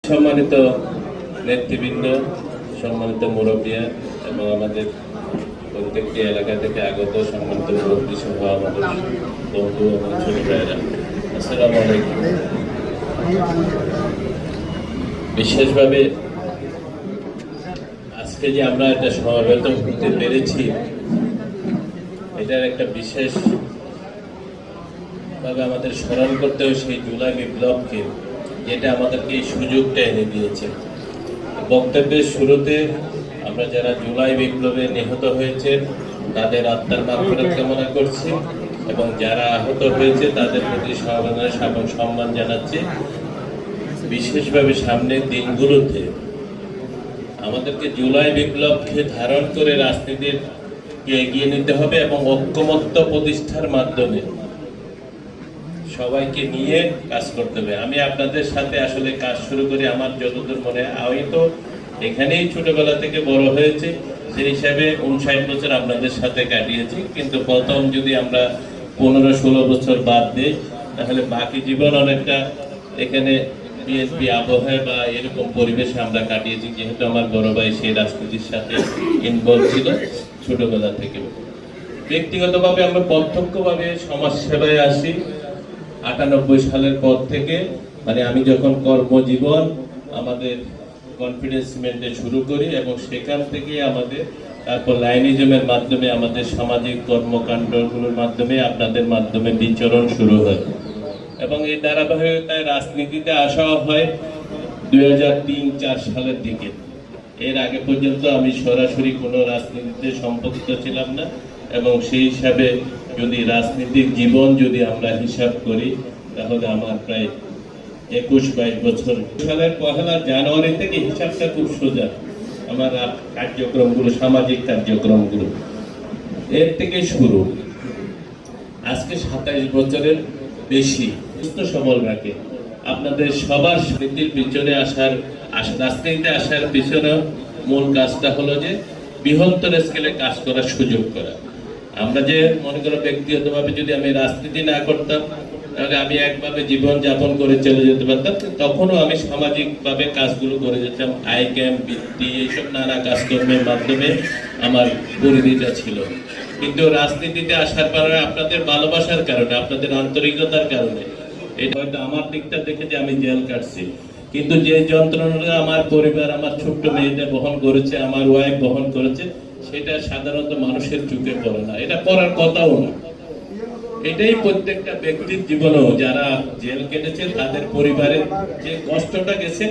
সম্মানিত নেতৃবৃন্দ, সম্মানিত মুরব্বিয়া এবং আমাদের প্রত্যেকটি এলাকা থেকে আগত সম্মানিত মুরব্বী সহ আমাদের বন্ধু এবং ছোট ভাইয়েরা, আসসালামু আলাইকুম। বিশেষভাবে আজকে যে আমরা এটা সমবেত হতে পেরেছি, এটার একটা বিশেষ ভাবে আমাদের স্মরণ করতে হবে সেই জুলাই বিপ্লবকে, যেটা আমাদেরকে এই সুযোগটা এনে দিয়েছে। বক্তব্যের শুরুতে আমরা যারা জুলাই বিপ্লবে নিহত হয়েছে তাদের আত্মার মাগফিরাত কামনা করছি এবং যারা আহত হয়েছে তাদের প্রতি সম্মান জানাচ্ছি। বিশেষভাবে সামনের দিনগুলোতে আমাদেরকে জুলাই বিপ্লবকে ধারণ করে রাজনীতিকে এগিয়ে নিতে হবে এবং ঐক্যমত্য প্রতিষ্ঠার মাধ্যমে সবাইকে নিয়ে কাজ করতে হবে। আমি আপনাদের সাথে আসলে কাজ শুরু করি আমার যতদূর মনে হয়, আমি তো এখানেই ছোটবেলা থেকে বড় হয়েছে, সেই হিসাবে 59 বছর আপনাদের সাথে কাটিয়েছি। কিন্তু প্রথম যদি আমরা 15-16 বছর বাদ দিই, তাহলে বাকি জীবন অনেকটা এখানে বিএনপি আবহাওয়া বা এরকম পরিবেশে আমরা কাটিয়েছি, যেহেতু আমার বড় ভাই সেই রাজনীতির সাথে ইনভলভ ছিল ছোটবেলা থেকে। ব্যক্তিগতভাবে আমরা প্রত্যক্ষভাবে সমাজ সেবায় আসি 98 সালের পর থেকে, মানে আমি যখন কর্মজীবন আমাদের কনফিডেন্সমেন্টে শুরু করি এবং সেখান থেকে আমাদের তারপর লাইনিজমের মাধ্যমে আমাদের সামাজিক কর্মকাণ্ডগুলোর মাধ্যমে আপনাদের মাধ্যমে বিচরণ শুরু হয় এবং এই ধারাবাহিকতায় রাজনীতিতে আসা হয় 2003-4 সালের দিকে। এর আগে পর্যন্ত আমি সরাসরি কোনো রাজনীতিতে সম্পৃক্ত ছিলাম না এবং সেই হিসাবে যদি রাজনীতির জীবন যদি আমরা হিসাব করি তাহলে আমার প্রায় 21-22 বছর। সালের 1 জানুয়ারি থেকে হিসাবটা খুব সোজা, আমার কার্যক্রমগুলো সামাজিক কার্যক্রমগুলো এর থেকে শুরু। আজকে 27 বছরের বেশি সুস্থ সবল রাখে আপনাদের সবার স্মৃতির পিছনে রাজনীতিতে আসার পিছনে মূল কাজটা হলো যে বৃহত্তর স্কেলে কাজ করার সুযোগ করা। আমরা যে মনে করো ব্যক্তিগতভাবে যদি আমি রাজনীতি না করতাম তাহলে আমি একভাবে জীবন যাপন করে চলে যেতে পারতাম, তখনও আমি সামাজিকভাবে কাজগুলো করে যেতাম। আই ক্যাম্প, বৃত্তি, এইসব নানা কাজকর্মের মাধ্যমে আমার পরিধিটা ছিল। কিন্তু রাজনীতিতে আসার পরে আপনাদের ভালোবাসার কারণে, আপনাদের আন্তরিকতার কারণে, এটা হয়তো আমার দিকটা দেখে যে আমি জেল কাটছি, কিন্তু যে যন্ত্রণাটা আমার পরিবার, আমার ছোট্ট মেয়েটা বহন করেছে, আমার ওয়াইফ বহন করেছে, সেটা সাধারণত মানুষের চোখে পড়ে না, এটা পড়ার কথাও না। এটাই প্রত্যেকটা ব্যক্তির জীবনেও যারা জেল কেটেছে তাদের পরিবারের যে কষ্টটা গেছে